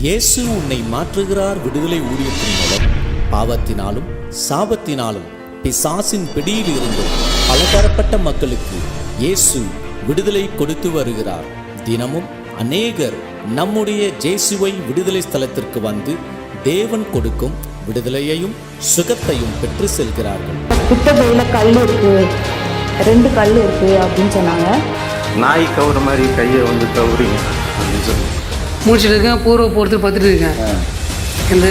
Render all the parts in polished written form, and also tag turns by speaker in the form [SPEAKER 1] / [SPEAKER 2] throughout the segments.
[SPEAKER 1] இயேசு உன்னை மாற்றுகிறார் விடுதலை ஊழியத்தின் மூலம் பாவத்தினாலும் சாபத்தினாலும் பிசாசின் பிடியில் இருந்து பலதரப்பட்ட மக்களுக்கு இயேசு விடுதலை கொடுத்து வருகிறார். தினமும் அநேகர் நம்முடைய இயேசுவை விடுதலை ஸ்தலத்திற்கு வந்து தேவன் கொடுக்கும் விடுதலையையும் சுகத்தையும் பெற்று செல்கிறார்கள்.
[SPEAKER 2] குட்டபையில கல் இருக்கு, 2 கல் இருக்கு அப்படின்னு சொன்னாங்க.
[SPEAKER 3] நாய் கவுற மாதிரி கையை வந்து கவுறீங்க அப்படின்னு சொல்லி
[SPEAKER 4] முடிச்சுட்டு இருக்கேன். பூர்வ போகிறது பார்த்துட்டு இருக்கேன். இந்த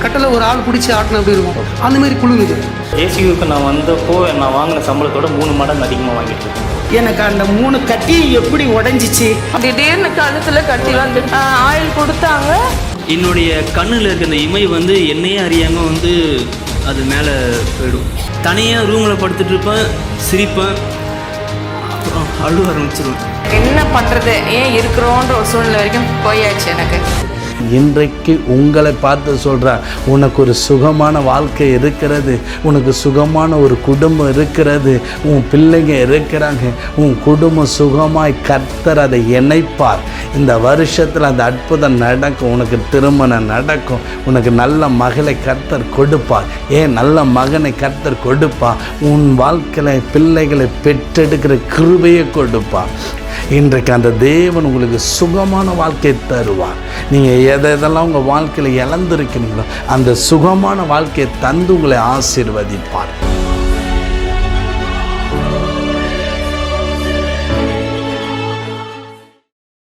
[SPEAKER 4] கட்டளை ஒரு ஆள் பிடிச்சி ஆட்டின அப்படி இருக்கும், அந்த மாதிரி குழுங்குது.
[SPEAKER 5] ஏசியூக்கு நான் வந்தப்போ நான் வாங்கின சம்பளத்தோட 3 மடங்கு அதிகமாக வாங்கிட்டு இருக்கேன்.
[SPEAKER 6] எனக்கு அந்த 3 கட்டி எப்படி உடஞ்சிச்சு.
[SPEAKER 7] திடீர்னு கழுத்துல கட்டி வந்து ஆயில் கொடுத்தாங்க.
[SPEAKER 8] என்னுடைய கண்ணில் இருக்க அந்த இமை வந்து என்னையே அறியாமல் வந்து அது மேலே போயிடும். தனியாக ரூமில் படுத்துட்டு இருப்பேன், சிரிப்பேன், அப்புறம் அழுவ ஆரம்பிச்சிருவேன்.
[SPEAKER 7] என்ன பண்றது, ஏன் இருக்கிறோன்ற ஒரு சூழ்நிலை வரைக்கும் போயாச்சு எனக்கு.
[SPEAKER 9] இன்றைக்கு உங்களை பார்த்து சொல்கிறேன், உனக்கு ஒரு சுகமான வாழ்க்கை இருக்கிறது, உனக்கு சுகமான ஒரு குடும்பம் இருக்கிறது, உன் பிள்ளைங்க இருக்கிறாங்க, உன் குடும்பம் சுகமாய் கர்த்தர் அதை இணைப்பார். இந்த வருஷத்தில் அந்த அற்புதம் நடக்கும். உனக்கு திருமணம் நடக்கும், உனக்கு நல்ல மகளை கர்த்தர் கொடுப்பார், ஏன் நல்ல மகனை கர்த்தர் கொடுப்பார், உன் வாழ்க்கையில் பிள்ளைகளை பெற்றெடுக்கிற கிருபையை கொடுப்பார். இன்றைக்கு அந்த தேவன் உங்களுக்கு சுகமான வாழ்க்கையை தருவார். நீங்கள் எதெல்லாம் உங்கள் வாழ்க்கையில் இழந்திருக்கிறீங்களோ அந்த சுகமான வாழ்க்கையை தந்து உங்களை ஆசீர்வதிப்பார்.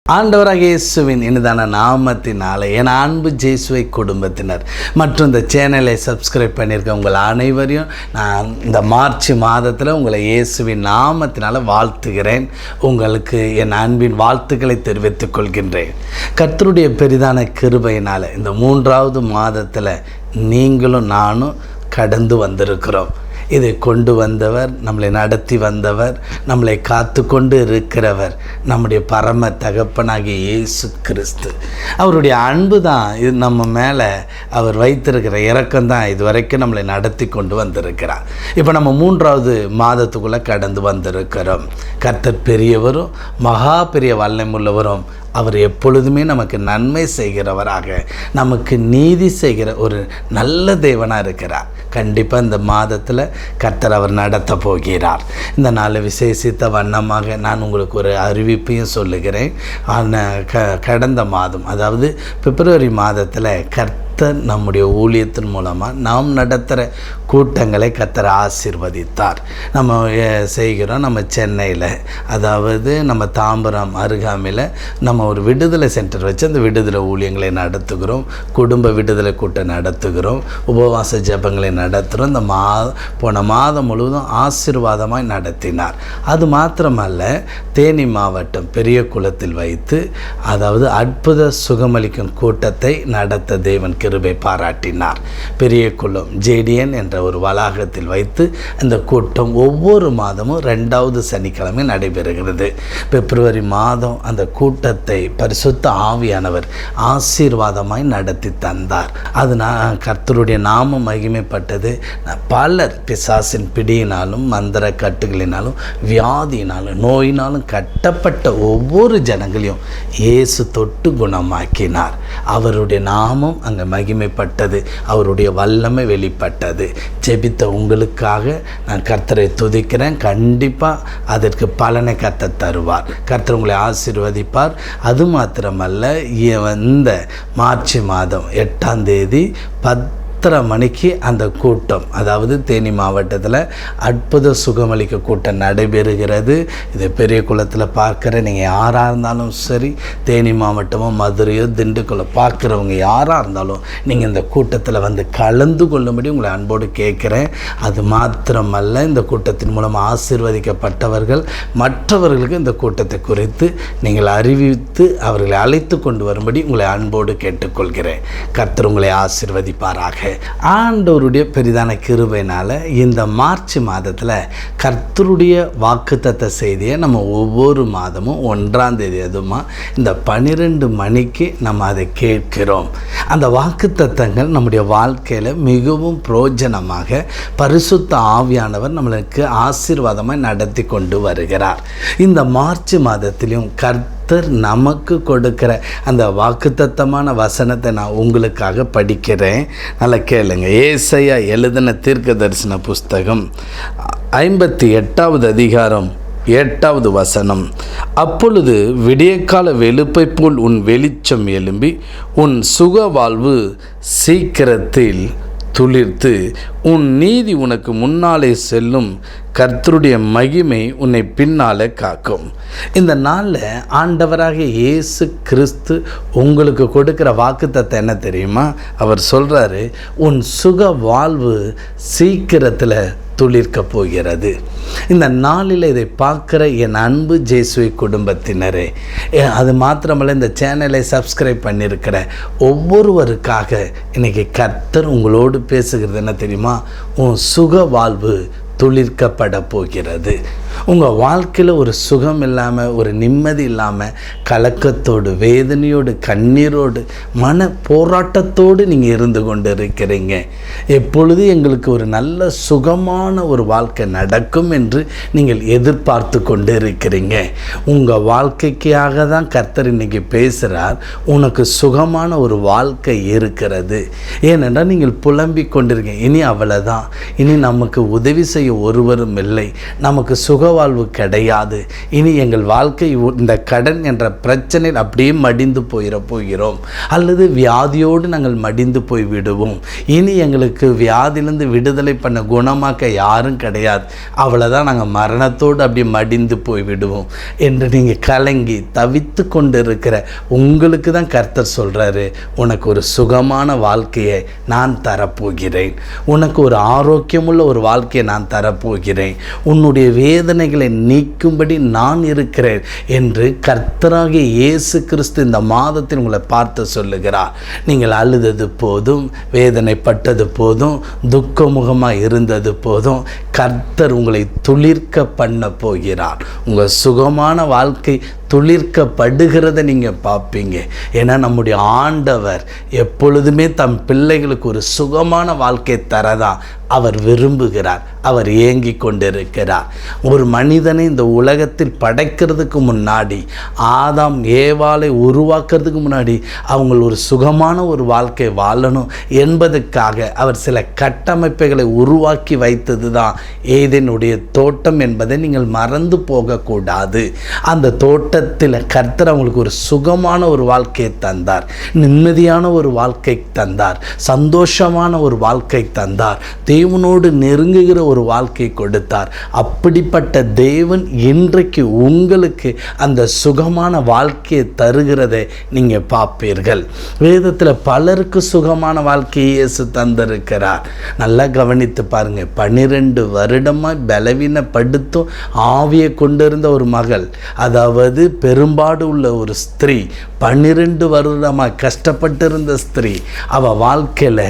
[SPEAKER 9] ஆண்டவராக இயேசுவின் இனிதான நாமத்தினாலே என் அன்பு ஜேசுவை குடும்பத்தினர் மற்றும் இந்த சேனலை சப்ஸ்கிரைப் பண்ணியிருக்க உங்கள் அனைவரையும் நான் இந்த மார்ச் மாதத்தில் உங்களை இயேசுவின் நாமத்தினால் வாழ்த்துகிறேன். உங்களுக்கு என் அன்பின் வாழ்த்துக்களை தெரிவித்துக் கொள்கின்றேன். கர்த்தருடைய பெரிதான கிருபையினால் இந்த 3வது மாதத்தில் நீங்களும் நானும் கடந்து வந்திருக்கிறோம். இதை கொண்டு வந்தவர், நம்மளை நடத்தி வந்தவர், நம்மளை காத்து கொண்டு இருக்கிறவர் நம்முடைய பரம தகப்பனாகிய இயேசு கிறிஸ்து. அவருடைய அன்பு தான் இது நம்ம மேலே அவர் வைத்திருக்கிற இரக்கம் தான் இது வரைக்கும் நம்மளை நடத்தி கொண்டு வந்திருக்கிறார். இப்போ நம்ம 3வது மாதத்துக்குள்ளே கடந்து வந்திருக்கிறோம். கர்த்தர் பெரியவரும் மகா பெரிய வல்லமையுள்ளவரும், அவர் எப்பொழுதுமே நமக்கு நன்மை செய்கிறவராக, நமக்கு நீதி செய்கிற ஒரு நல்ல தேவனாக இருக்கிறார். கண்டிப்பாக இந்த மாதத்தில் கர்த்தர் அவர் நடத்த போகிறார். இந்த நாள் விசேஷித்த வண்ணமாக நான் உங்களுக்கு ஒரு அறிவிப்பையும் சொல்லுகிறேன். கடந்த மாதம், அதாவது பிப்ரவரி மாதத்தில் கர்த்தர் நம்முடைய ஊழியத்தின் மூலமாக நாம் நடத்துகிற கூட்டங்களை கர்த்தர் ஆசீர்வதித்தார். நம்ம செய்கிறோம். நம்ம சென்னையில், அதாவது நம்ம தாம்பரம் அருகாமையில் நம்ம ஒரு விடுதலை சென்டர் வச்சு அந்த விடுதலை ஊழியங்களை நடத்துகிறோம். குடும்ப விடுதலை கூட்டம் நடத்துகிறோம். உபவாச ஜெபங்களை நடத்துகிறோம். இந்த போன மாதம் முழுவதும் ஆசீர்வாதமாய் நடத்தினார். அது மாத்திரமல்ல, தேனி மாவட்டம் பெரிய குளத்தில் வைத்து, அதாவது அற்புத சுகமளிக்கும் கூட்டத்தை நடத்த தேவன் கிருபை பாராட்டினார். பெரிய குளம் ஜேடிஎன் என்ற ஒரு வளாகத்தில் வைத்து அந்த கூட்டம் ஒவ்வொரு மாதமும் 2வது சனிக்கிழமை நடைபெறுகிறது. பிப்ரவரி மாதம் அந்த கூட்டத்தை பரிசுத்த ஆவியானவர் ஆசீர்வாதமாய் நடத்தி தந்தார். அதனால் கர்த்தருடைய நாமம் மகிமைப்பட்டது. பலர் பிசாசின் பிடியினாலும் மந்திர கட்டுகளினாலும் வியாதியினாலும் நோயினாலும் கட்டப்பட்ட ஒவ்வொரு ஜனங்களையும் இயேசு தொட்டு குணமாக்கினார். அவருடைய நாமம் அங்கே மகிமைப்பட்டது, அவருடைய வல்லமை வெளிப்பட்டது. ஜெபித்த உங்களுக்காக நான் கர்த்தரை துதிக்கிறேன். கண்டிப்பாக அதற்கு பலனை கர்த்தர் தருவார். கர்த்தர் உங்களை ஆசீர்வதிப்பார். அது மாத்திரமல்ல, இந்த மார்ச் மாதம் 8ஆம் தேதி 10:30 மணிக்கு அந்த கூட்டம், அதாவது தேனி மாவட்டத்தில் அற்புத சுகமளிக்க கூட்டம் நடைபெறுகிறது. இது பெரிய குளத்தில் பார்க்குற நீங்கள் யாராக இருந்தாலும் சரி, தேனி மாவட்டமோ மதுரையோ திண்டுக்கல்லோ பார்க்குறவங்க யாராக இருந்தாலும் நீங்கள் இந்த கூட்டத்தில் வந்து கலந்து கொள்ளும்படி உங்களை அன்போடு கேட்குறேன். அது மாத்திரமல்ல, இந்த கூட்டத்தின் மூலம் ஆசீர்வதிக்கப்பட்டவர்கள் மற்றவர்களுக்கு இந்த கூட்டத்தை குறித்து நீங்கள் அறிவித்து அவர்களை அழைத்து கொண்டு வரும்படி உங்களை அன்போடு கேட்டுக்கொள்கிறேன். கர்த்தர் உங்களை ஆசீர்வதிப்பாராக. ஆண்டவருடைய பெரிதான கிருபையினால் இந்த மார்ச் மாதத்தில் கர்த்தருடைய வாக்குத்தத்த செய்தியை நம்ம ஒவ்வொரு மாதமும் 1ஆம் தேதி அதுமா இந்த 12 மணிக்கு நம்ம அதை கேட்கிறோம். அந்த வாக்குத்தத்தங்கள் நம்முடைய வாழ்க்கையில் மிகவும் பிரயோஜனமாக பரிசுத்த ஆவியானவர் நம்மளுக்கு ஆசீர்வாதமாக நடத்தி கொண்டு வருகிறார். இந்த மார்ச் மாதத்திலும் கர்த்தர் கர்த்தர் நமக்கு கொடுக்கிற அந்த வாக்குத்தத்தமான வசனத்தை நான் உங்களுக்காக படிக்கிறேன். நல்லா கேளுங்க. ஏசாயா எழுதின தீர்க்க தரிசன புஸ்தகம் 58வது அதிகாரம் 8வது வசனம். அப்பொழுது விடியற்கால வெளுப்பை போல் உன் வெளிச்சம் எழும்பி உன் சுக வாழ்வு சீக்கிரத்தில் துளிர்த்து உன் நீதி உனக்கு முன்னாலே செல்லும், கர்த்தருடைய மகிமை உன்னை பின்னாலே காக்கும். இந்த நாளில் ஆண்டவராக இயேசு கிறிஸ்து உங்களுக்கு கொடுக்குற வாக்குத்தத்தம் என்ன தெரியுமா? அவர் சொல்கிறாரு, உன் சுக வாழ்வு சீக்கிரத்தில் துளிர்க்க போகிறது. இந்த நாளில் இதை பார்க்குற என் அன்பு ஜேசுவை குடும்பத்தினரே, அது மாத்திரமல்ல இந்த சேனலை சப்ஸ்கிரைப் பண்ணியிருக்கிற ஒவ்வொருவருக்காக இன்றைக்கி கர்த்தர் உங்களோடு பேசுகிறது என்ன தெரியுமா? உன் சுக வாழ்வு துளிர்க்கப்பட போகிறது. உங்கள் வாழ்க்கையில் ஒரு சுகம் இல்லாமல், ஒரு நிம்மதி இல்லாமல், கலக்கத்தோடு, வேதனையோடு, கண்ணீரோடு, மன போராட்டத்தோடு நீங்கள் இருந்து கொண்டு இருக்கிறீங்க. எப்பொழுது எங்களுக்கு ஒரு நல்ல சுகமான ஒரு வாழ்க்கை நடக்கும் என்று நீங்கள் எதிர்பார்த்து கொண்டு இருக்கிறீங்க. உங்கள் வாழ்க்கைக்காக தான் கர்த்தர் இன்றைக்கி பேசுகிறார். உனக்கு சுகமான ஒரு வாழ்க்கை இருக்கிறது. ஏனென்றால் நீங்கள் புலம்பிக் கொண்டிருக்கீங்க, இனி அவ்வளோதான், இனி நமக்கு உதவி செய்ய ஒருவரும் இல்லை, நமக்கு சுகவாழ்வு கிடையாது, இனி எங்கள் வாழ்க்கை இந்த கடன் என்ற பிரச்சனையில் அப்படியே மடிந்து போகிறோம், அல்லது வியாதியோடு நாங்கள் மடிந்து போய் விடுவோம், இனி எங்களுக்கு வியாதியிலிருந்து விடுதலை பண்ண குணமாக்க யாரும் கிடையாது, அவ்வளோதான், நாங்கள் மரணத்தோடு அப்படியே மடிந்து போய் விடுவோம் என்று நீங்கள் கலங்கி தவித்து கொண்டு இருக்கிற உங்களுக்கு தான் கர்த்தர் சொல்கிறாரு, உனக்கு ஒரு சுகமான வாழ்க்கையை நான் தரப்போகிறேன், உனக்கு ஒரு ஆரோக்கியமுள்ள ஒரு வாழ்க்கையை நான் தரப்போகிறேன், உன்னுடைய வேதனைகளை நீக்கும்படி நான் இருக்கிறேன் என்று கர்த்தராகிய இயேசு கிறிஸ்து இந்த மாதத்தில் உங்களை பார்த்து சொல்லுகிறார். நீங்கள் அழுதது போதும், வேதனைப்பட்டது போதும், துக்கமுகமாக இருந்தது போதும், கர்த்தர் உங்களை துளிர்க்க பண்ண போகிறார். உங்கள் சுகமான வாழ்க்கை துளிர்க்கப்படுகிறத நீங்கள் பார்ப்பீங்க. ஏன்னா நம்முடைய ஆண்டவர் எப்பொழுதுமே தம் பிள்ளைகளுக்கு ஒரு சுகமான வாழ்க்கை தரதான் அவர் விரும்புகிறார், அவர் ஏங்கி கொண்டிருக்கிறார். ஒரு மனிதனை இந்த உலகத்தில் படைக்கிறதுக்கு முன்னாடி, ஆதாம் ஏவாளை உருவாக்குறதுக்கு முன்னாடி அவங்க ஒரு சுகமான ஒரு வாழ்க்கை வாழணும் என்பதற்காக அவர் சில கட்டமைப்புகளை உருவாக்கி வைத்தது தான் ஏதேனுடைய தோட்டம் என்பதை நீங்கள் மறந்து போகக்கூடாது. அந்த தோட்டத்தில் கர்த்தர் அவங்களுக்கு ஒரு சுகமான ஒரு வாழ்க்கையை தந்தார், நிம்மதியான ஒரு வாழ்க்கை தந்தார், சந்தோஷமான ஒரு வாழ்க்கை தந்தார், தேவனோடு நெருங்குகிற ஒரு வாழ்க்கை கொடுத்தார். அப்படிப்பட்ட தேவன் இன்றைக்கு உங்களுக்கு அந்த சுகமான வாழ்க்கையை தருகிறதை நீங்கள் பார்ப்பீர்கள். வேதத்தில் பலருக்கு சுகமான வாழ்க்கையை இயேசு தந்திருக்கிறார். நல்லா கவனித்து பாருங்கள். 12 வருடமாக பலவீனப்படுத்தும் ஆவியை கொண்டிருந்த ஒரு மகள், அதாவது பெரும்பாடு உள்ள ஒரு ஸ்திரீ, 12 வருடமாக கஷ்டப்பட்டிருந்த ஸ்திரீ, அவள் வாழ்க்கையில்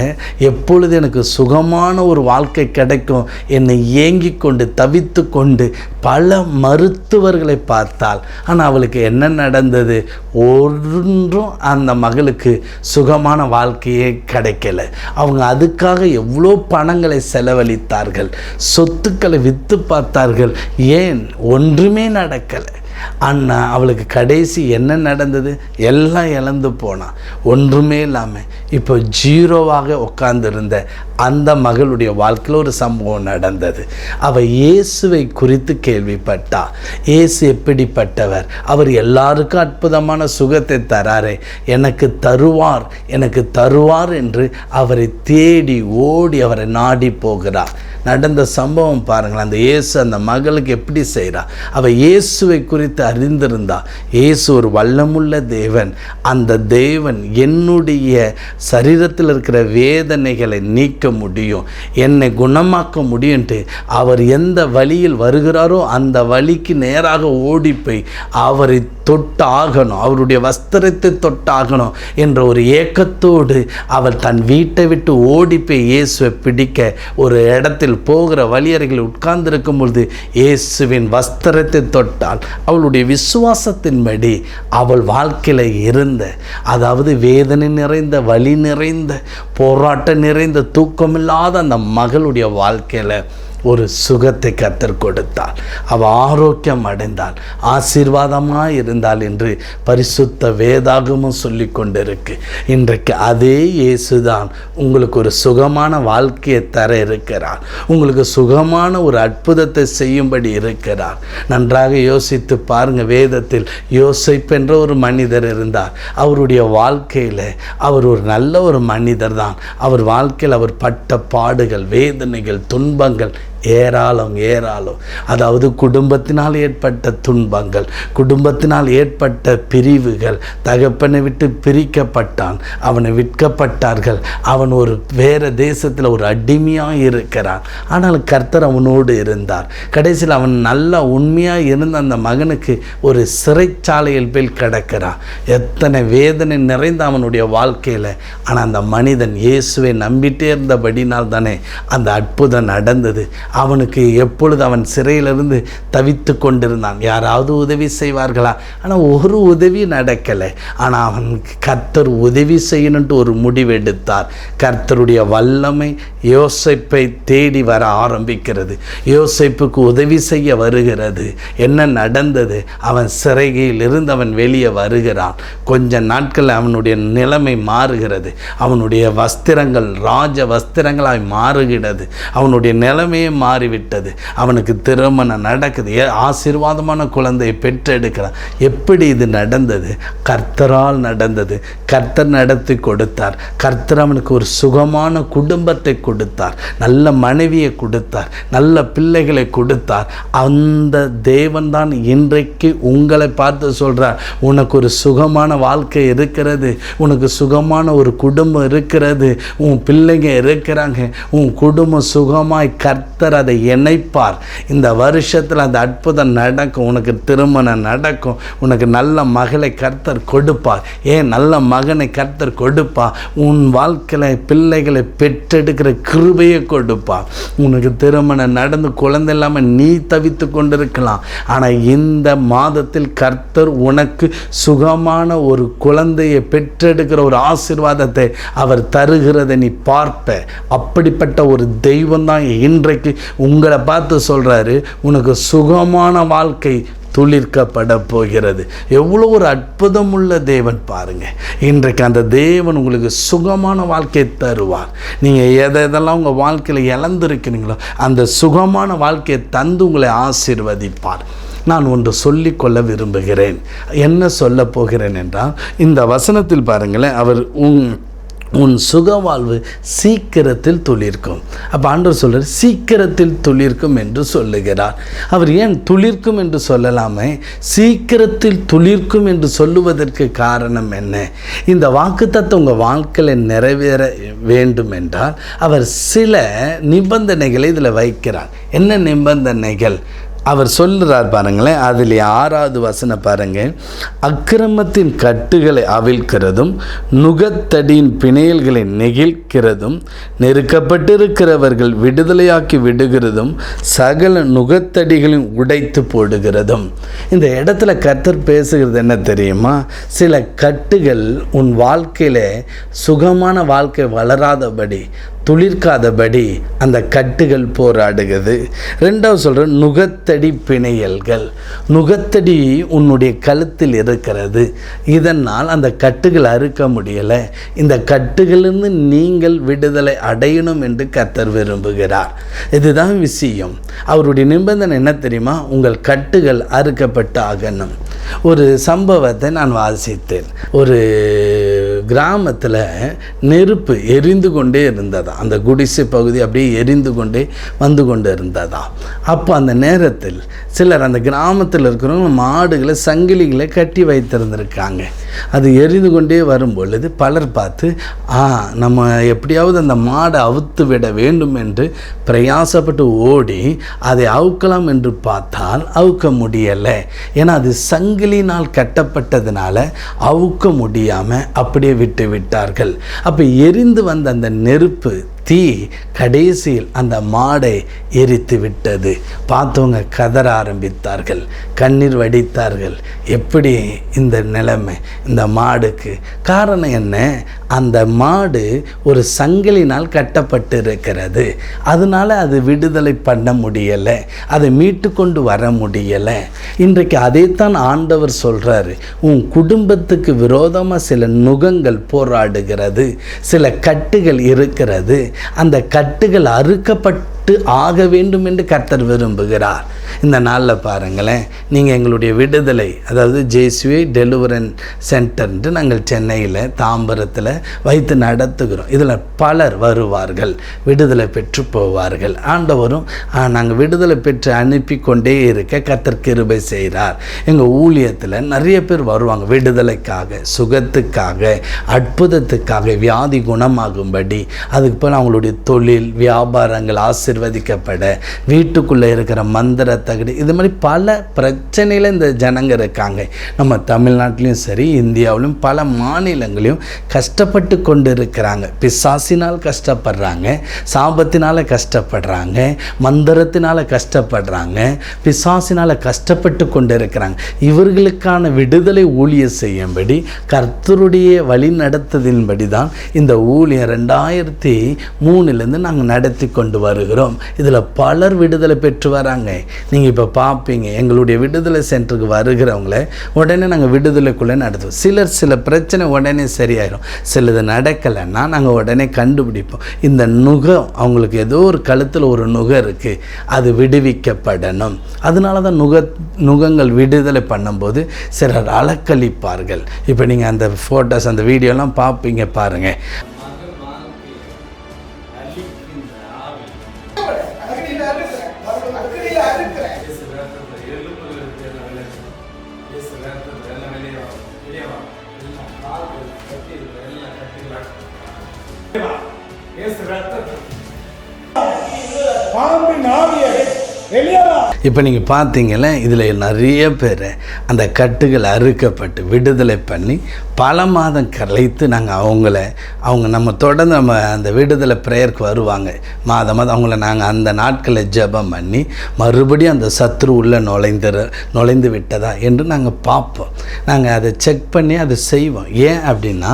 [SPEAKER 9] எப்பொழுது எனக்கு சுகமான ஒரு வாழ்க்கை கிடைக்கும் என்னை ஏங்கி கொண்டு தவித்து கொண்டு பல மருத்துவர்களை பார்த்தாள். ஆனால் அவளுக்கு என்ன நடந்தது? ஒன்றும் அந்த மகளுக்கு சுகமான வாழ்க்கையே கிடைக்கல. அவங்க அதுக்காக எவ்வளோ பணங்களை செலவழித்தார்கள், சொத்துக்களை விற்று பார்த்தார்கள், ஏன் ஒன்றுமே நடக்கலை. அண்ணா அவளுக்கு கடைசி என்ன நடந்தது? எல்லாம் இழந்து போனான், ஒன்றுமே இல்லாமல் இப்போ ஜீரோவாக உட்கார்ந்திருந்த அந்த மகளுடைய வாழ்க்கையில் ஒரு சம்பவம் நடந்தது. அவள் இயேசுவை குறித்து கேள்விப்பட்டா. இயேசு எப்படிப்பட்டவர்? அவர் எல்லாருக்கும் அற்புதமான சுகத்தை தராரே, எனக்கு தருவார் என்று அவரை தேடி ஓடி அவரை நாடி போகிறார். நடந்த சம்பவம் பாருங்கள். அந்த இயேசு அந்த மகளுக்கு எப்படி செய்கிறா? அவள் இயேசுவை குறித்து அறிந்திருந்தா. இயேசு ஒரு வல்லமுள்ள தேவன், அந்த தேவன் என்னுடைய சரீரத்தில் இருக்கிற வேதனைகளை நீக்க முடியும், என்னை குணமாக்க முடியும்ட்டு அவர் எந்த வழியில் வருகிறாரோ அந்த வழிக்கு நேராக ஓடிப்போய் அவரை தொட்டாகணும், அவருடைய வஸ்திரத்தை தொட்டாகணும் என்ற ஒரு ஏக்கத்தோடு அவள் தன் வீட்டை விட்டு ஓடிப்போய் இயேசுவை பிடிக்க ஒரு இடத்தில் போகிற வழியறைகளில் உட்கார்ந்திருக்கும் பொழுது இயேசுவின் வஸ்திரத்தை தொட்டால் அவளுடைய விசுவாசத்தின்படி அவள் வாழ்க்கையில் இருந்த, அதாவது வேதனை நிறைந்த, வலி நிறைந்த, போராட்டம் நிறைந்த, தூக்கமில்லாத அந்த மகளுடைய வாழ்க்கையில் ஒரு சுகத்தை கர்த்தர் கொடுத்தார். அவள் ஆரோக்கியம் அடைந்தாள், ஆசீர்வாதமாக இருந்தாள் என்று பரிசுத்த வேதாகமும் சொல்லி கொண்டிருக்கு. இன்றைக்கு அதே இயேசுதான் உங்களுக்கு ஒரு சுகமான வாழ்க்கையை தர இருக்கிறார். உங்களுக்கு சுகமான ஒரு அற்புதத்தை செய்யும்படி இருக்கிறார். நன்றாக யோசித்து பாருங்க. வேதத்தில் யோசேப்பு என்ற ஒரு மனிதர் இருந்தார். அவருடைய வாழ்க்கையில் அவர் ஒரு நல்ல ஒரு மனிதர் தான். அவர் வாழ்க்கையில் அவர் பட்ட பாடுகள், வேதனைகள், துன்பங்கள் ஏராளம். அதாவது குடும்பத்தினால் ஏற்பட்ட துன்பங்கள், குடும்பத்தினால் ஏற்பட்ட பிரிவுகள், தகப்பனை விட்டு பிரிக்கப்பட்டான், அவனை விற்கப்பட்டார்கள், அவன் ஒரு வேறு தேசத்தில் ஒரு அடிமையாக இருக்கிறான். ஆனால் கர்த்தர் அவனோடு இருந்தார். கடைசியில் அவன் நல்லா உண்மையாக இருந்த அந்த மகனுக்கு ஒரு சிறைச்சாலையில் போய் கிடக்கிறான். எத்தனை வேதனை நிறைந்த அவனுடைய வாழ்க்கையில். ஆனால் அந்த மனிதன் இயேசுவை நம்பிட்டே இருந்தபடினால் தானே அந்த அற்புதம் நடந்தது. அவனுக்கு எப்பொழுது அவன் சிறையிலிருந்து தவித்து கொண்டிருந்தான். யாராவது உதவி செய்வார்களா? ஆனால் ஒரு உதவி நடக்கலை. ஆனால் அவன் கர்த்தர் உதவி செய்யணுன்ட்டு ஒரு முடிவெடுத்தார். கர்த்தருடைய வல்லமை யோசேப்பை தேடி வர ஆரம்பிக்கிறது. யோசேப்புக்கு உதவி செய்ய வருகிறது. என்ன நடந்தது? அவன் சிறையில் இருந்து அவன் வெளியே வருகிறான். கொஞ்ச நாட்கள் அவனுடைய நிலைமை மாறுகிறது. அவனுடைய வஸ்திரங்கள் ராஜ வஸ்திரங்களாய் மாறுகிறது. அவனுடைய நிலைமையே மாறிவிட்டது. அவனுக்கு திருமணம் நடக்குது. ஆசீர்வாதமான குழந்தையை பெற்றெடுக்கிறான். எப்படி இது நடந்தது? கர்த்தரால் நடந்தது. கர்த்தர் நடத்தி கொடுத்தார். கர்த்தர் அவனுக்கு ஒரு சுகமான குடும்பத்தை கொடுத்தார். நல்ல மனைவியை கொடுத்தார். நல்ல பிள்ளைகளை கொடுத்தார். அந்த தேவன் தான் இன்றைக்கு உங்களை பார்த்து சொல்கிறார், உனக்கு ஒரு சுகமான வாழ்க்கை இருக்கிறது, உனக்கு சுகமான ஒரு குடும்பம் இருக்கிறது, உன் பிள்ளைங்க இருக்கிறாங்க, உன் குடும்பம் சுகமாய் கர்த்தர் அதை இணைப்பார். இந்த வருஷத்தில் அந்த அற்புதம் நடக்கும். உனக்கு திருமணம் நடக்கும். உனக்கு நல்ல மகளை கர்த்தர் கொடுப்பார். ஏன் நல்ல மகனை கர்த்தர் கொடுப்பார். உன் வாழ்க்கையில் பிள்ளைகளை பெற்றெடுக்கிற கிருபையை கொடுப்பார். உனக்கு திருமணம் நடந்து குழந்தை இல்லாமல் நீ தவித்து கொண்டிருக்கலாம். ஆனால் இந்த மாதத்தில் கர்த்தர் உனக்கு சுகமான ஒரு குழந்தையை பெற்றெடுக்கிற ஒரு ஆசீர்வாதத்தை அவர் தருகிறதை நீ பார்ப்ப. அப்படிப்பட்ட ஒரு தெய்வம் தான் இன்றைக்கு உங்களை பார்த்து சொல்கிறாரு, உனக்கு சுகமான வாழ்க்கை துளிர்க்கப்பட போகிறது. எவ்வளோ ஒரு அற்புதமுள்ள தேவன் பாருங்கள். இன்றைக்கு அந்த தேவன் உங்களுக்கு சுகமான வாழ்க்கையை தருவார். நீங்கள் எதெல்லாம் உங்கள் வாழ்க்கையில் இழந்திருக்கிறீங்களோ அந்த சுகமான வாழ்க்கையை தந்து உங்களை ஆசீர்வதிப்பார். நான் ஒன்று சொல்லிக்கொள்ள விரும்புகிறேன். என்ன சொல்ல போகிறேன் என்றால், இந்த வசனத்தில் பாருங்களேன், அவர் உன் சுகவாழ்வு சீக்கிரத்தில் துளிர்க்கும். அப்போ ஆண்டவர் சொல்கிறார் சீக்கிரத்தில் துளிர்க்கும் என்று சொல்லுகிறார். அவர் ஏன் துளிர்க்கும் என்று சொல்லலாமே, சீக்கிரத்தில் துளிர்க்கும் என்று சொல்லுவதற்கு காரணம் என்ன? இந்த வாக்குத்தத்தம் உங்கள் வாழ்க்கையில் நிறைவேற வேண்டும் என்றால் அவர் சில நிபந்தனைகளை இதில் வைக்கிறார். என்ன நிபந்தனைகள் அவர் சொல்லுறார் பாருங்களேன். அதில் 6வது வசனம் பாருங்கள். அக்கிரமத்தின் கட்டுகளை அவிழ்க்கிறதும் நுகத்தடியின் பிணையல்களை நெகிழ்கிறதும் நெருக்கப்பட்டிருக்கிறவர்கள் விடுதலையாக்கி விடுகிறதும் சகல நுகத்தடிகளையும் உடைத்து போடுகிறதும். இந்த இடத்துல கர்த்தர் பேசுகிறது என்ன தெரியுமா? சில கட்டுகள் உன் வாழ்க்கையில் சுகமான வாழ்க்கை வளராதபடி, துளிர்க்காதபடி அந்த கட்டுகள் போராடுகிறது. 2வது சொல்கிற நுகத்தடி பிணையல்கள். நுகத்தடி உன்னுடைய கழுத்தில் இருக்கிறது. இதனால் அந்த கட்டுகள் அறுக்க முடியலை. இந்த கட்டுகளிலிருந்து நீங்கள் விடுதலை அடையணும் என்று கர்த்தர் விரும்புகிறார். இதுதான் விஷயம். அவருடைய நிபந்தனை என்ன தெரியுமா? உங்கள் கட்டுகள் அறுக்கப்பட்டு ஆகணும். ஒரு சம்பவத்தை நான் வாசித்தேன். ஒரு கிராமத்தில் நெருப்பு எரிந்து கொண்டே இருந்ததா. அந்த குடிசை பகுதி அப்படியே எரிந்து கொண்டே வந்து கொண்டு இருந்ததா. அப்போ அந்த நேரத்தில் சிலர் அந்த கிராமத்தில் இருக்கிறவங்க மாடுகளை சங்கிலிகளை கட்டி வைத்திருந்திருக்காங்க. அது எரிந்து கொண்டே வரும் பொழுது பலர் பார்த்து நம்ம எப்படியாவது அந்த மாடை அவுத்து விட வேண்டும் என்று பிரயாசப்பட்டு ஓடி அதை அவுக்கலாம் என்று பார்த்தால் அவுக்க முடியலை. ஏன்னா அது சங்கிலினால் கட்டப்பட்டதுனால அவுக்க முடியாமல் அப்படியே விட்டு விட்டார்கள். அப்போ எரிந்து வந்த அந்த நெருப்பு தீ கடைசியில் அந்த மாடை எரித்து விட்டது. பார்த்தவங்க கதற ஆரம்பித்தார்கள், கண்ணீர் வடித்தார்கள். எப்படி இந்த நிலைமை இந்த மாடுக்கு? காரணம் என்ன? அந்த மாடு ஒரு சங்கிலினால் கட்டப்பட்டு இருக்கிறது. அதனால அது விடுதலை பண்ண முடியலை, அதை மீட்டு கொண்டு வர முடியலை. இன்றைக்கு அதைத்தான் ஆண்டவர் சொல்கிறாரு. உன் குடும்பத்துக்கு விரோதமாக சில நுகங்கள் போராடுகிறது, சில கட்டுகள் இருக்கிறது. அந்த கட்டுகள் அறுக்கப்பட்டு ஆக வேண்டும் என்று கர்த்தர் விரும்புகிறார். இந்த நாளில் பாருங்களேன், நீங்கள் எங்களுடைய விடுதலை, அதாவது ஜேசுவே டெலிவரன்ஸ் சென்டர்ன்ட்டு நாங்கள் சென்னையில் தாம்பரத்தில் வைத்து நடத்துகிறோம். இதில் பலர் வருவார்கள், விடுதலை பெற்று போவார்கள். ஆண்டவரும் நாங்கள் விடுதலை பெற்று அனுப்பி கொண்டே இருக்க கர்த்தர் கிருபை செய்கிறார். எங்கள் ஊழியத்தில் நிறைய பேர் வருவாங்க விடுதலைக்காக, சுகத்துக்காக, அற்புதத்துக்காக, வியாதி குணமாகும்படி. அதுக்கு போல் அவங்களுடைய தொழில் வியாபாரங்கள் ஆசீர்வதிக்கப்பட, வீட்டுக்குள்ளே இருக்கிற மந்திர தகடு, இது மாதிரி பல பிரச்சனையில் இந்த ஜனங்க இருக்காங்க. நம்ம தமிழ்நாட்டிலையும் சரி, இந்தியாவிலும் பல மாநிலங்களையும் கஷ்டப்பட்டு கொண்டு இருக்கிறாங்க. பிசாசினால் கஷ்டப்படுறாங்க, சாபத்தினால் கஷ்டப்படுறாங்க, மந்திரத்தினால் கஷ்டப்படுறாங்க, பிசாசினால் கஷ்டப்பட்டு கொண்டு இருக்கிறாங்க. இவர்களுக்கான விடுதலை ஊழியம் செய்யும்படி கர்த்தருடைய வழி நடத்ததின்படி தான் இந்த ஊழியம் 2003 நாங்கள் நடத்தி கொண்டு வருகிறோம். இதில் பலர் விடுதலை பெற்று வராங்க. நீங்கள் இப்போ பார்ப்பீங்க, எங்களுடைய விடுதலை சென்டருக்கு வருகிறவங்கள உடனே நாங்கள் விடுதலைக்குள்ளே நடத்துவோம். சில பிரச்சனை உடனே சரியாயிடும், சிலது நடக்கலைன்னா நாங்கள் உடனே கண்டுபிடிப்போம். இந்த நுகம், அவங்களுக்கு ஏதோ ஒரு கழுத்தில் ஒரு நுகம் இருக்குது, அது விடுவிக்கப்படணும். அதனால தான் நுகங்கள் விடுதலை பண்ணும்போது சிலர் அலக்களிப்பார்கள். இப்போ நீங்கள் அந்த ஃபோட்டோஸ், அந்த வீடியோலாம் பார்ப்பீங்க, பாருங்கள். இப்போ நீங்கள் பார்த்தீங்களே, இதில் நிறைய பேர் அந்த கட்டுகள் அறுக்கப்பட்டு விடுதலை பண்ணி பல மாதம் கழித்து நாங்கள் அவங்க நம்ம தொடர்ந்து நம்ம அந்த விடுதலை ப்ரேயருக்கு வருவாங்க. மாதம் அவங்கள நாங்கள் அந்த நாட்களில் ஜெபம் பண்ணி மறுபடியும் அந்த சத்ரு உள்ளே நுழைந்து விட்டதா என்று நாங்கள் பார்ப்போம். நாங்கள் அதை செக் பண்ணி அதை செய்வோம். ஏன் அப்படின்னா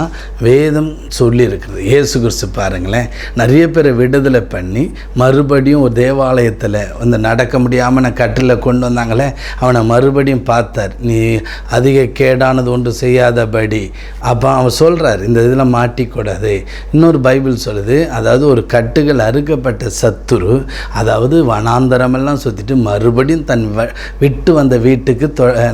[SPEAKER 9] வேதம் சொல்லியிருக்கிறது. இயேசு கிறிஸ்து பாருங்களேன், நிறைய பேரை விடுதலை பண்ணி மறுபடியும் ஒரு தேவாலயத்தில் வந்து நடக்க முடியாமல் நான் கட்டில் கொண்டு வந்தாங்களே, அவனை மறுபடியும் பார்த்தார். நீ அதிக கேடானது ஒன்று செய்யாதபடி. அப்போ அவன் சொல்கிறார், இந்த இதில் மாட்டிக்கூடாது. இன்னொரு பைபிள் சொல்லுது, அதாவது ஒரு கட்டுகள் அறுக்கப்பட்ட சத்துரு, அதாவது வனாந்தரமெல்லாம் சுற்றிட்டு மறுபடியும் தன் விட்டு வந்த வீட்டுக்கு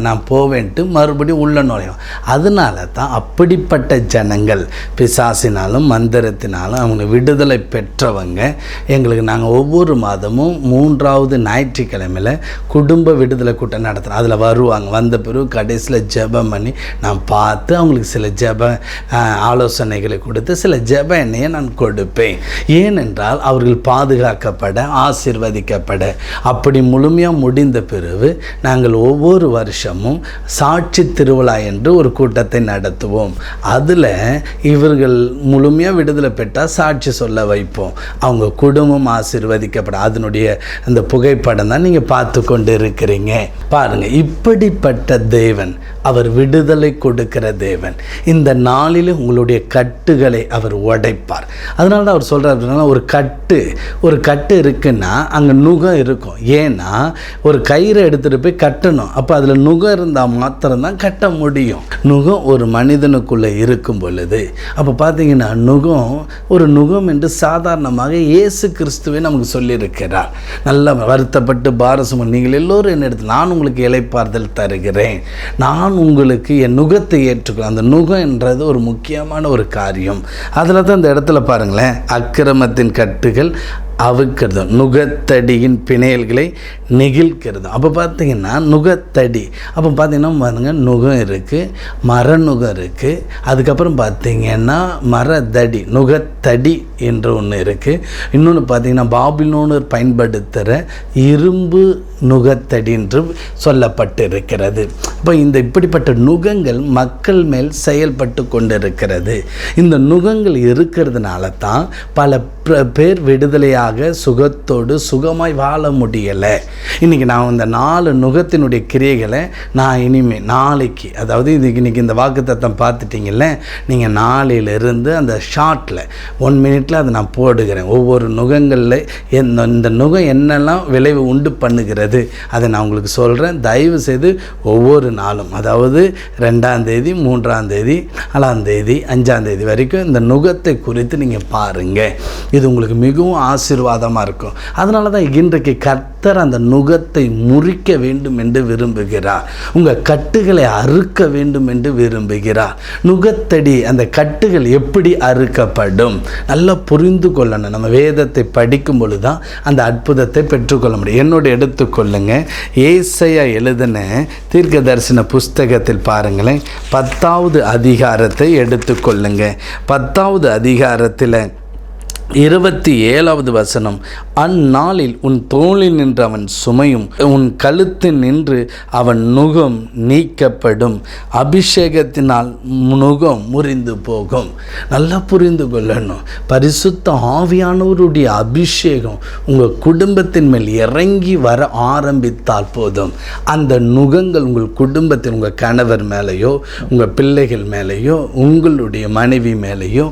[SPEAKER 9] நான் போவேன்ட்டு மறுபடியும் உள்ள நுழையும். அதனால தான் அப்படிப்பட்ட ஜனங்கள் பிசாசினாலும் மந்திரத்தினாலும் அவங்க விடுதலை பெற்றவங்க எங்களுக்கு நாங்கள் ஒவ்வொரு மாதமும் 3வது ஞாயிற்றுக்கிழமையில் குடும்ப விடுதலை கூட்டம் நடத்துகிறோம். அதில் வருவாங்க. வந்த பிறகு கடைசியில் ஜெபம் பண்ணி நான் பார்த்து அவங்களுக்கு சில ஜெப ஆலோசனைகளை கொடுத்து சில ஜெப எண்ணெயை நான் கொடுப்பேன். ஏனென்றால் அவர்கள் பாதுகாக்கப்பட, ஆசீர்வதிக்கப்பட. அப்படி முழுமையாக முடிந்த பிறகு நாங்கள் ஒவ்வொரு வருஷமும் சாட்சி திருவிழா என்று ஒரு கூட்டத்தை நடத்துவோம். அதில் இவர்கள் முழுமையாக விடுதலை பெற்றால் சாட்சி சொல்ல வைப்போம். அவங்க குடும்பம் ஆசீர்வதிக்கப்பட. அதனுடைய அந்த புகைப்படம் தான் நீங்கள் பார்த்து கொண்டு இருக்கிறீங்க. பாருங்கள், இப்படிப்பட்ட தேவன், அவர் விடுதலை கொடுக்கிற தேவன். இந்த நாளில் உங்களுடைய கட்டுகளை அவர் உடைப்பார். அதனால தான் அவர் சொல்கிறார், ஒரு கட்டு இருக்குன்னா அங்கே நுகம் இருக்கும். ஏன்னா ஒரு கயிறை எடுத்துகிட்டு போய் கட்டணும். அப்போ அதில் நுகம் இருந்தால் மாத்திரம்தான் கட்ட முடியும். நுகம் ஒரு மனிதனுக்குள்ளே இருக்கும் பொழுது, அப்போ பார்த்தீங்கன்னா நுகம் என்று சாதாரணமாக இயேசு கிறிஸ்துவை நமக்கு சொல்லியிருக்கிறார். நல்லா வருத்தப்பட்டு பாரசமும் நீங்கள் எல்லோரும் என்ன எடுத்து, நான் உங்களுக்கு இளைப்பாறுதல் தருகிறேன், நான் உங்களுக்கு என் நுகத்தை ஏற்றுக்கிறேன். அந்த நுகம் என்றது ஒரு முக்கியமான ஒரு காரியம். அதில் தான் இந்த இடத்துல பாருங்களேன், அக்கிரமத்தின் கட்டுகள் அவுக்கிறதும், நுகத்தடியின் பிணையல்களை நெகிழ்க்கிறதும். அப்போ பார்த்திங்கன்னா நுகத்தடி, அப்போ பார்த்திங்கன்னா பாருங்க நுகம் இருக்குது, மர நுகம் இருக்குது, அதுக்கப்புறம் பார்த்திங்கன்னா மரத்தடி, நுகத்தடி என்று ஒன்று இருக்குது. இன்னொன்று பார்த்திங்கன்னா பாபிலோனர் பயன்படுத்துகிற இரும்பு நுகத்தடி என்று சொல்லப்பட்டு இருக்கிறது. இப்போ இப்படிப்பட்ட நுகங்கள் மக்கள் மேல் செயல்பட்டு கொண்டிருக்கிறது. இந்த நுகங்கள் இருக்கிறதுனால தான் பல பேர் விடுதலையாக சுகத்தோடு சுகமாய் வாழ முடியலை. இன்றைக்கி நான் இந்த 4 நுகத்தினுடைய கிரியைகளை நான் இனிமேல் நாளைக்கு, அதாவது இன்றைக்கி இந்த வாக்குத்தத்தம் பார்த்துட்டிங்கல்ல, நீங்கள் நாளையிலிருந்து அந்த ஷார்ட்டில் 1 மினிட்டில் அதை நான் போடுகிறேன். ஒவ்வொரு நுகங்களில் இந்த நுகம் என்னெல்லாம் விளைவு உண்டு பண்ணுகிறது அதை நான் உங்களுக்கு சொல்கிறேன். தயவு செய்து ஒவ்வொரு நாளும், அதாவது 2ஆம் தேதி, 3ஆம் தேதி, 4ஆம் தேதி, 5ஆம் தேதி வரைக்கும் இந்த நுகத்தை குறித்து நீங்கள் பாருங்கள். இது உங்களுக்கு மிகவும் ஆசீர்வாதமாக இருக்கும். அதனால தான் இன்றைக்கு கர்த்தர் அந்த நுகத்தை முறிக்க வேண்டும் என்று விரும்புகிறார். உங்கள் கட்டுகளை அறுக்க வேண்டும் என்று விரும்புகிறார். நுகத்தடி, அந்த கட்டுகள் எப்படி அறுக்கப்படும் நல்லா புரிந்து கொள்ளணும். நம்ம வேதத்தை படிக்கும் பொழுது தான் அந்த அற்புதத்தை பெற்றுக்கொள்ள முடியும். என்னோட எடுத்துக்கொள்ளுங்க, ஏசாயா எழுதின தீர்க்க தரிசன புஸ்தகத்தில் பாருங்களேன், 10வது அதிகாரத்தை எடுத்துக்கொள்ளுங்க. 10வது அதிகாரத்தில் 27வது வசனம், அந்நாளில் உன் தோளில் நின்று அவன் சுமையும் உன் கழுத்தில் நின்று அவன் நுகம் நீக்கப்படும், அபிஷேகத்தினால் நுகம் முறிந்து போகும். நல்லா புரிந்து கொள்ளணும். பரிசுத்த ஆவியானவருடைய அபிஷேகம் உங்கள் குடும்பத்தின் மேல் இறங்கி வர ஆரம்பித்தால் போதும், அந்த நுகங்கள் உங்கள் குடும்பத்தில், உங்கள் கணவர் மேலேயோ, உங்கள் பிள்ளைகள் மேலேயோ, உங்களுடைய மனைவி மேலேயோ,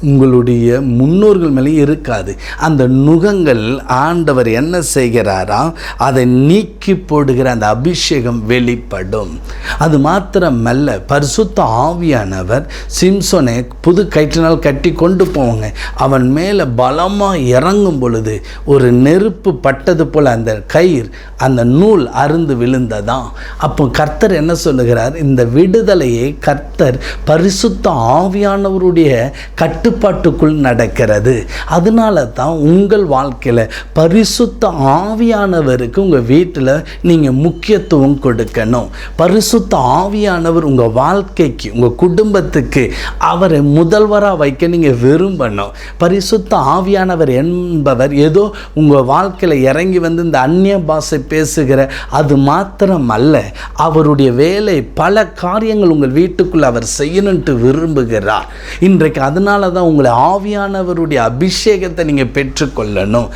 [SPEAKER 9] உங்களுடைய முன்னோர்கள் மேலே இருக்காது. அந்த நுகங்கள் ஆண்டவர் என்ன செய்கிறாரா, அதை நீக்கி போடுகிற அந்த அபிஷேகம் வெளிப்படும். அது மாத்திரமல்ல, பரிசுத்த ஆவியானவர் சிம்சோனை புது கயிற்றினால் கட்டி கொண்டு போவாங்க. அவன் மேலே பலமாக இறங்கும் பொழுது ஒரு நெருப்பு பட்டது போல் அந்த கயிறு, அந்த நூல் அருந்து விழுந்ததான். அப்போ கர்த்தர் என்ன சொல்லுகிறார், இந்த விடுதலையை கர்த்தர் பரிசுத்த ஆவியானவருடைய கட்டுப்பாட்டுக்குள் நடக்கிறது. அதனால தான் உங்கள் வாழ்க்கையில் பரிசுத்த ஆவியானவருக்கு உங்கள் வீட்டில் நீங்கள் முக்கியத்துவம் கொடுக்கணும். பரிசுத்த ஆவியானவர் உங்கள் வாழ்க்கைக்கு, உங்கள் குடும்பத்துக்கு அவரை முதல்வராக வைக்க நீங்கள் விரும்பணும். பரிசுத்த ஆவியானவர் என்பவர் ஏதோ உங்கள் வாழ்க்கையில் இறங்கி வந்து இந்த அந்நிய பாஷை பேசுகிற அது மாத்திரம் அல்ல, அவருடைய வேலை பல காரியங்கள் உங்கள் வீட்டுக்குள்ளே அவர் செய்யணுன்ட்டு விரும்புகிறார். இன்றைக்கு அதனால தான் உங்களை ஆவியானவருடைய அபிஷேகத்தை நீங்கள் பெற்றுக்கொள்ளணும்.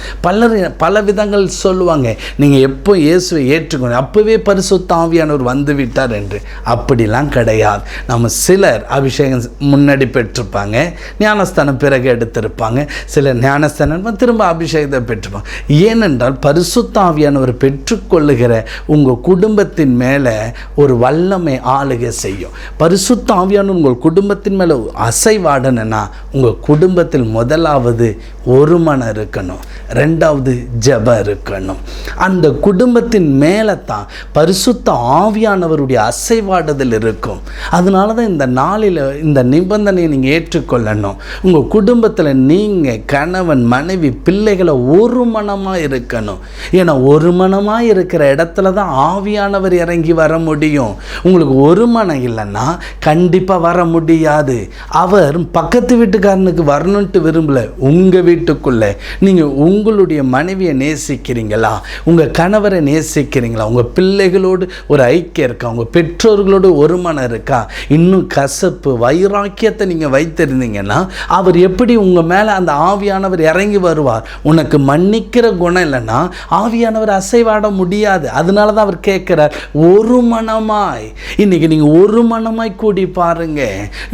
[SPEAKER 9] பல விதங்கள் சொல்லுவாங்க, நீங்கள் எப்போ இயேசுவை ஏற்றுக்கணும் அப்போவே பரிசுத்த ஆவியானவர் வந்து விட்டார் என்று. அப்படிலாம் கிடையாது. நம்ம சிலர் அபிஷேகம் முன்னாடி பெற்றிருப்பாங்க, ஞானஸ்தானம் பிறகு எடுத்திருப்பாங்க, சிலர் ஞானஸ்தானம் திரும்ப அபிஷேகத்தை பெற்றிருப்பாங்க. ஏனென்றால் பரிசுத்த ஆவியானவர் பெற்றுக்கொள்ளுகிற உங்கள் குடும்பத்தின் மேலே ஒரு வல்லமை ஆளுகை செய்யும். பரிசுத்த ஆவியானவர் உங்கள் குடும்பத்தின் மேலே அசைவாடணுன்னா உங்கள் குடும்பத்தில் முதலாவது ஒரு மனம் இருக்கணும், 2வது ஜெபம் இருக்கணும். அந்த குடும்பத்தின் மேலே தான் பரிசுத்த ஆவியானவருடைய அசைவாடுதல் இருக்கும். அதனால தான் இந்த நாளில் இந்த நிபந்தனையை நீங்கள் ஏற்றுக்கொள்ளணும். உங்கள் குடும்பத்தில் நீங்கள் கணவன் மனைவி பிள்ளைகளை ஒரு மனமாக இருக்கணும். ஏன்னா ஒரு மனமாக இருக்கிற இடத்துல தான் ஆவியானவர் இறங்கி வர முடியும். உங்களுக்கு ஒரு மனம் இல்லைன்னா கண்டிப்பாக வர முடியாது. அவர் பக்கத்து வீட்டுக்காரனுக்கு வரணுன்ட்டு விரும்பல, உங்கள் வீட்டுக்குள்ளே நீங்கள் உங்களுடைய மனைவியை நேசிக்கிறீங்களா, உங்கள் கணவரை நேசிக்கிறீங்களா, உங்கள் பிள்ளைகளோடு ஒரு ஐக்கியம் இருக்கா, உங்கள் பெற்றோர்களோடு ஒரு மனம் இருக்கா, இன்னும் கசப்பு வைராக்கியத்தை நீங்கள் வைத்திருந்தீங்கன்னா அவர் எப்படி உங்கள் மேலே அந்த ஆவியானவர் இறங்கி வருவார். உனக்கு மன்னிக்கிற குணம் இல்லைன்னா ஆவியானவர் அசைவாட முடியாது. அதனால தான் அவர் கேட்குறார் ஒரு மனமாய். இன்னைக்கு நீங்கள் ஒரு மனமாய் கூடி பாருங்க,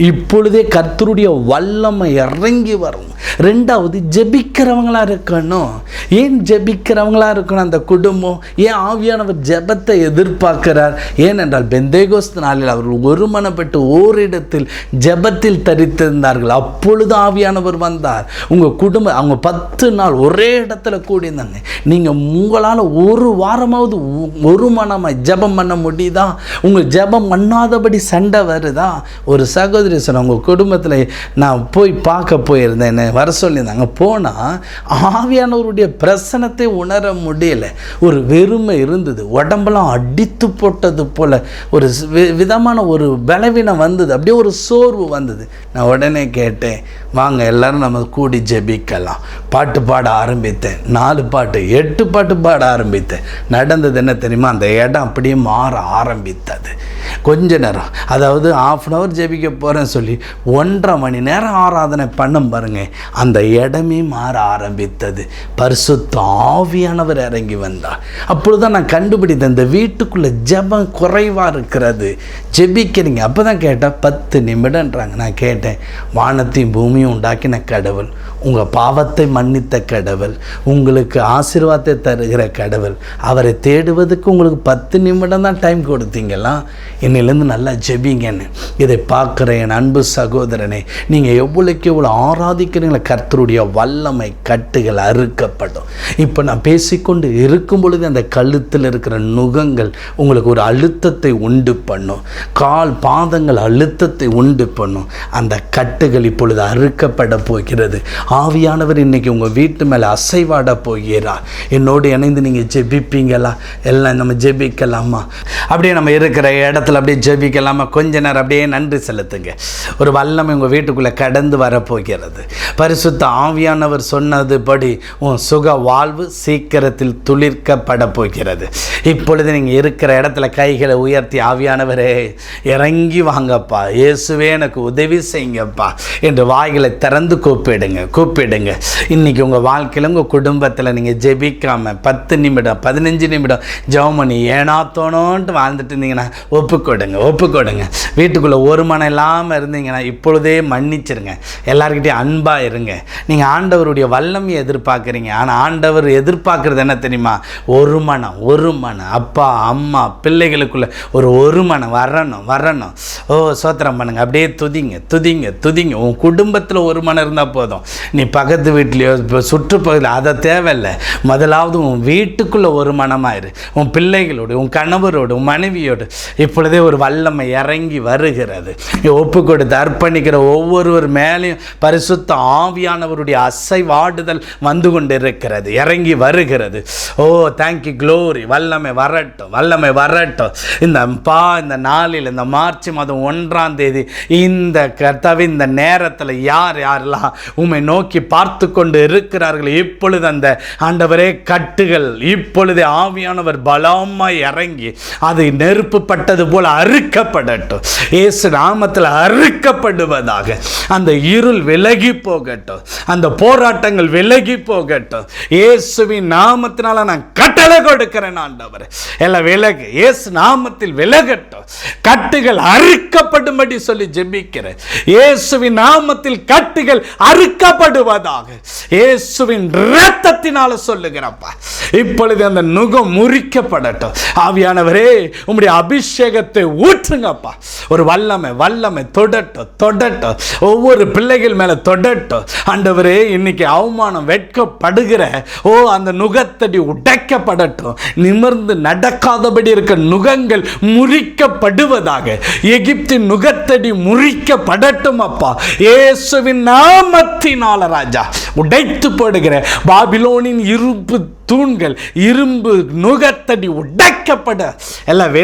[SPEAKER 9] இப்பொழுதே கர்த்தருடைய வல்லமை இறங்கி வரும். 2வது ஜெபிக்கிறவங்களா இருக்கணும். ஏன் ஜெபிக்கிறவங்களா இருக்கணும் அந்த குடும்பம்? ஏன் ஆவியானவர் ஜெபத்தை எதிர்பார்க்கிறார்? ஏனென்றால் பெந்தேகோஸ்து நாளில் அவர்கள் ஒருமனப்பட்டு ஓரிடத்தில் ஜெபத்தில் தரித்திருந்தார்கள். அப்பொழுது ஆவியானவர் வந்தார். உங்கள் குடும்பம் அவங்க 10 நாள் ஒரே இடத்துல கூடியிருந்தாங்க. நீங்கள் உங்களால் ஒரு வாரமாவது ஒரு மனமாய் ஜெபம் பண்ண முடியுதா? உங்கள் ஜெபம் பண்ணாதபடி சண்டை வருதா? ஒரு சகோதரி சொன்ன, உங்கள் குடும்பத்தில் நான் போய் பார்க்க போயிருந்தேன், என்னை வர சொல்லியிருந்தாங்க, போனால் ஆவியானவருடைய பிரசனத்தை உணர முடியல. ஒரு வெறுமை இருந்தது, உடம்பெல்லாம் அடித்து போட்டது போல் ஒரு விதமான ஒரு பலவீனம் வந்தது, அப்படியே ஒரு சோர்வு வந்தது. நான் உடனே கேட்டேன், வாங்க எல்லாரும் நம்ம கூடி ஜெபிக்கலாம். பாட்டு பாட ஆரம்பித்தேன். 4 பாட்டு 8 பாட்டு பாட ஆரம்பித்தேன். நடந்தது என்ன தெரியுமா? அந்த இடம் அப்படியே மாற ஆரம்பித்தது. கொஞ்ச நேரம், அதாவது 1/2 hour ஜெபிக்க போகிறேன்னு சொல்லி 1.5 மணி நேரம் ஆராதனை பண்ணும் பாருங்க, அந்த இடமே மாற ஆரம்பித்தது. பரிசுத்த ஆவியானவர் இறங்கி வந்தார். அப்பொழுதுதான் நான் கண்டுபிடித்தேன், இந்த வீட்டுக்குள்ளே ஜெபம் குறைவாக இருக்கிறது. ஜெபிக்கிறீங்க. அப்போ தான் கேட்டேன், 10 நிமிடம்ன்றாங்க. நான் கேட்டேன், வானத்தையும் பூமியும் உண்டாக்கின கடவுள், உங்கள் பாவத்தை மன்னித்த கடவுள், உங்களுக்கு ஆசீர்வாதத்தை தருகிற கடவுள், அவரை தேடுவதுக்கு உங்களுக்கு 10 நிமிடம் தான் டைம் கொடுத்தீங்களா? இன்னிலேருந்து நல்லா ஜெபிங்கன்னு. இதை பார்க்குற என் அன்பு சகோதரனே, நீங்கள் எவ்வளோக்கு எவ்வளோ ஆராதிக்கிறீங்களோ கர்த்தருடைய வல்லமை கட்டுகள் அறுக்கப்படும். இப்போ நான் பேசிக்கொண்டு இருக்கும் பொழுது அந்த கழுத்தில் இருக்கிற நுகங்கள் உங்களுக்கு ஒரு அழுத்தத்தை உண்டு பண்ணும், கால் பாதங்கள் அழுத்தத்தை உண்டு பண்ணும். அந்த கட்டுகள் இப்பொழுது அறுக்கப்பட போகிறது. ஆவியானவர் இன்னைக்கு உங்கள் வீட்டு மேலே அசைவாட போகிறார். என்னோடு இணைந்து நீங்கள் ஜெபிப்பீங்களா? எல்லாம் நம்ம ஜெபிக்கலாமா? அப்படியே நம்ம இருக்கிற இடத்துல அப்படியே ஜெபிக்கலாமா? கொஞ்ச நேரம் அப்படியே நன்றி செலுத்துங்க. ஒரு வல்லமை உங்கள் வீட்டுக்குள்ளே கடந்து வரப்போகிறது. பரிசுத்த ஆவியானவர் சொன்னதுபடி உன் சுக வாழ்வு சீக்கிரத்தில் துளிர்க்கப்பட போகிறது. இப்பொழுது நீங்கள் இருக்கிற இடத்துல கைகளை உயர்த்தி, ஆவியானவரே இறங்கி வாங்கப்பா, இயேசுவே எனக்கு உதவி செய்யுங்கப்பா என்று வாய்களை திறந்து கூப்பிடுங்க. இன்றைக்கி உங்கள் வாழ்க்கையில் உங்கள் குடும்பத்தில் நீங்கள் ஜெபிக்காமல் 10 நிமிடம் 15 நிமிடம் ஜெபம் பண்ணி ஏனாத்தோனோன்ட்டு வாழ்ந்துட்டு இருந்தீங்கன்னா ஒப்புக்கொடுங்க. வீட்டுக்குள்ளே ஒரு மனம் இல்லாமல் இருந்தீங்கன்னா இப்பொழுதே மன்னிச்சிருங்க. எல்லாருக்கிட்டையும் அன்பாக இருங்க. நீங்கள் ஆண்டவருடைய வல்லமையை எதிர்பார்க்குறீங்க. ஆனால் ஆண்டவர் எதிர்பார்க்குறது என்ன தெரியுமா? ஒரு மனம். அப்பா அம்மா பிள்ளைகளுக்குள்ளே ஒரு மனம் வரணும். சோத்திரம் பண்ணுங்க. அப்படியே துதிங்க. உன் குடும்பத்தில் ஒரு மனம் இருந்தால் போதும். நீ பக்கத்து வீட்லையோ இப்போ சுற்றுப்பகுதியில் அதை தேவையில்லை. முதலாவது உன் வீட்டுக்குள்ளே ஒரு மனமாயிரு. உன் பிள்ளைகளோடு, உன் கணவரோடு, உன் மனைவியோடு இப்பொழுதே ஒரு வல்லமை இறங்கி வருகிறது. ஒப்பு கொடுத்து அர்ப்பணிக்கிற ஒவ்வொருவர் மேலேயும் பரிசுத்த ஆவியானவருடைய அசைவாடுதல் வந்து கொண்டு இருக்கிறது, இறங்கி வருகிறது. Thank you, glory. வல்லமை வரட்டும். இந்த நாளில், இந்த மார்ச் மாதம் 1ஆம் தேதி இந்த கர்த்தாவே இந்த நேரத்தில் யாரெல்லாம் உம்மை நோக்கி பார்த்து கொண்டு இருக்கிறார்கள், இப்பொழுது அந்த ஆண்டவரே கட்டுகள் இப்பொழுது ஆவியானவர் பலமாய் இறங்கி அது நெருப்பு பட்டது போல அறுக்கப்படட்டும். இயேசு நாமத்தில் அறுக்கப்படுவதாக. அந்த இருள் விலகி போகட்டும், அந்த போராட்டங்கள் விலகி போகட்டும். இயேசுவின் நாமத்தினால நான் கட்டளை கொடுக்கிறேன். ஆண்டவர் எல்லாம் விலகு, இயேசு நாமத்தில் விலகட்டும். கட்டுகள் அறுக்கப்படும்படி சொல்லி ஜெபிக்கிறேன். இயேசுவின் நாமத்தில் கட்டுகள் அறுக்கப்படுவதாக. இயேசுவின் இரத்தத்தினால சொல்லுகிறப்பா, இப்பொழுது அந்த நுகம் முறிக்கப்படட்டும். ஆவியானவரே உம்முடைய அபிஷேகத்தை ஊற்றுங்கப்பா. ஒரு வல்லமை தொடட்டும். ஒவ்வொரு பிள்ளைகள் மேல தொடட்டும். ஆண்டவரே இன்னைக்கு அவமானம் வெட்கப்படுகிற அந்த நுகத்தடி உடைக்கப்படட்டும். நிமிர்ந்து நடக்காதபடி இருக்க நுகங்கள் முறிக்கப்படுவதாக. எகிப்தின் நுகத்தடி முறிக்கப்படட்டும் அப்பா. இயேசுவின் நாமத்தினால ராஜா உடைத்து போடுகிற பாபிலோனின் இரும்பு தூண்கள், இரும்பு நுகத்தடி உடைக்கப்பட எல்லாம்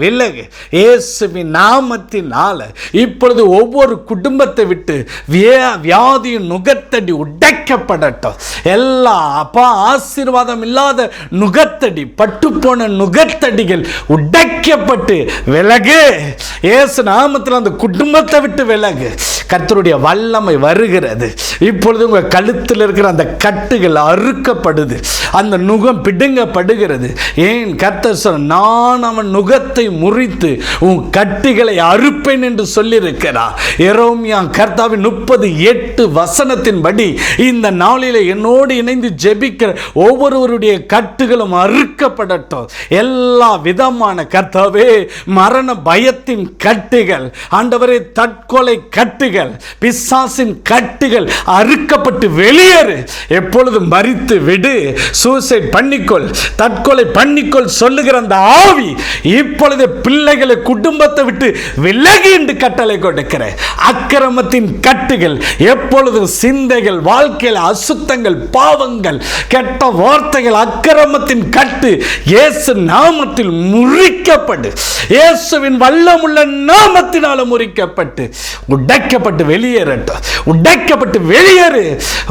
[SPEAKER 9] விலகு. இயேசுவின் நாமத்தினால இப்பொழுது ஒவ்வொரு குடும்பத்தை விட்டு வியாதியின் நுகத்தடி உடைக்கப்படட்டும். எல்லா அப்பா ஆசீர்வாதம் இல்லாத நுகத்தடி, பட்டுப்போன நுகத்தடிகள் உடைக்கப்பட்டு விலகு. இயேசு நாமத்தில் அந்த குடும்பத்தை விட்டு விலகு. கர்த்தருடைய வல்லமை வருகிறது. இப்பொழுது உங்கள் கழுத்தில் இருக்கிற அந்த கட்டுகள் அறுக்கப்படுது, அந்த நுகம் பிடுங்கப்படுகிறது. ஏன் கர்த்தர் சொன்ன, நான் அவன் நுகத்தை முறித்து உன் கட்டுகளை அறுப்பேன் என்று சொல்லியிருக்கிறார். எரேமியா கர்த்தாவின் 30:8 வசனத்தின்படி இந்த நாளிலே என்னோடு இணைந்து ஜெபிக்கிற ஒவ்வொருவருடைய கட்டுகளும் அறுக்கப்படட்டும். எல்லா விதமான கர்த்தாவே மரண பயத்தின் கட்டுகள், ஆண்டவரே தற்கொலை கட்டுகள், கட்டுகள், பிசாசின் கட்டுகள் அறுக்கப்பட்டு வெளியேறு. எப்பொழுது மரித்து விடு, சூசைட் பண்ணிக்கொள், தற்கொலை பண்ணிக்கொள் சொல்லுகிற அந்த ஆவி இப்பொழுது பிள்ளைகளை குடும்பத்தை விட்டு விலகி என்று கட்டளை கொடுக்கிறேன். அக்கிரமத்தின் கட்டுகள் எப்பொழுதும் சிந்தைகள், வாழ்க்கையில் அசுத்தங்கள், பாவங்கள், கெட்ட வார்த்தைகள், அக்கிரமத்தின் கட்டு இயேசு நாமத்தில் முறிக்கப்பட்டு, இயேசுவின் வல்லமுள்ள நாமத்தினால முறிக்கப்பட்டு உடைக்கப்பட்டு வெளியேறட்டும். உடைக்கப்பட்டு வெளியேறு.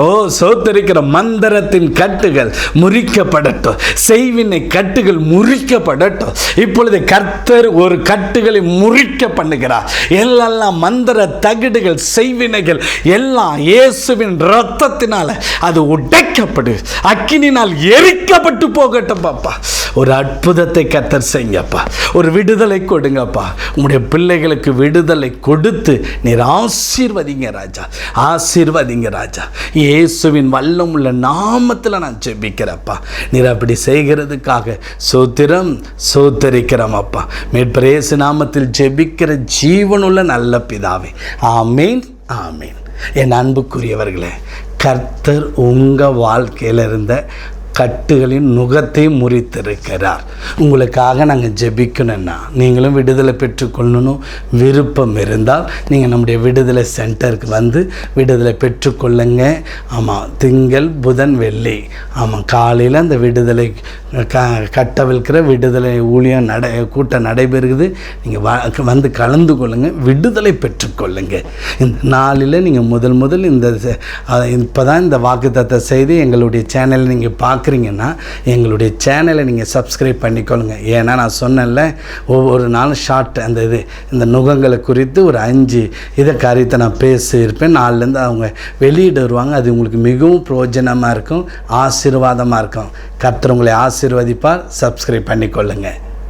[SPEAKER 9] ஓ சோத்தரிக்கிற மந்திரத்தின் கட்டுகள் முறிக்கப்படட்டும். செய்வினை கட்டுகள் முறிக்கப்படட்டும். இப்பொழுது கர்த்தர் ஒரு கட்டுகளை முறிக்க பண்ணுகிறார். எல்லாம் மந்திர தகடுகள், செய்வினைகள் எல்லாம் இயேசுவின் இரத்தத்தினால அது உடைக்கப்படு, அக்கினினால் எரிக்கப்பட்டு போகட்டும். பாப்பா ஒரு அற்புதத்தை கர்த்தர் செய்யப்பா. ஒரு விடுதலை கொடுங்கப்பா. உங்களுடைய பிள்ளைகளுக்கு விடுதலை கொடுத்து நீர் ஆசீர்வதிங்க ராஜா, ஆசீர்வதிங்க ராஜா. இயேசுவின் வல்லம் உள்ள நாமத்தில் நான் ஜெபிக்கிறப்பா. நீர் அப்படி செய்கிறதுக்காக சோத்திரம், சோத்தரிக்கிறோம் அப்பா. மேற்பர் இயேசு நாமத்தில் ஜெபிக்கிற ஜீவனுள்ள நல்ல பிதாவே, ஆமேன், ஆமேன். என் அன்புக்குரியவர்களே, கர்த்தர் உங்கள் வாழ்க்கையில் இருந்த கட்டுகளின் நுகத்தை முறித்திருக்கிறார். உங்களுக்காக நாங்கள் ஜெபிக்கணும்னா நீங்களும் விடுதலை பெற்றுக்கொள்ளணும் விருப்பம் இருந்தால் நீங்கள் நம்முடைய விடுதலை சென்டருக்கு வந்து விடுதலை பெற்றுக்கொள்ளுங்க. ஆமாம், திங்கள், புதன், வெள்ளி, ஆமாம் காலையில் அந்த விடுதலை கட்டவிழ்க்கிற விடுதலை ஊழியம் கூட்டம் நடைபெறுகிறது. நீங்கள் வந்து கலந்து கொள்ளுங்கள், விடுதலை பெற்றுக்கொள்ளுங்க. இந்த நாளில் நீங்கள் முதல் இந்த இப்போ தான் இந்த வாக்குத்தத்த செய்து எங்களுடைய சேனலை நீங்கள் பார்க்குறீங்கன்னா எங்களுடைய சேனலை நீங்கள் சப்ஸ்கிரைப் பண்ணிக்கொள்ளுங்க. ஏன்னா நான் சொன்னேன்ல, ஒவ்வொரு நாளும் ஷார்ட் அந்த இந்த நுகங்களை குறித்து ஒரு 5 காரியத்தை நான் பேசியிருப்பேன். நாளிலேருந்து அவங்க வெளியிட வருவாங்க. அது உங்களுக்கு மிகவும் பிரயோஜனமாக இருக்கும், ஆசீர்வாதமாக இருக்கும். கர்த்தர் உங்களை ஆசீர்வதிப்பார். சப்ஸ்கிரைப் பண்ணிக்கொள்ளுங்க.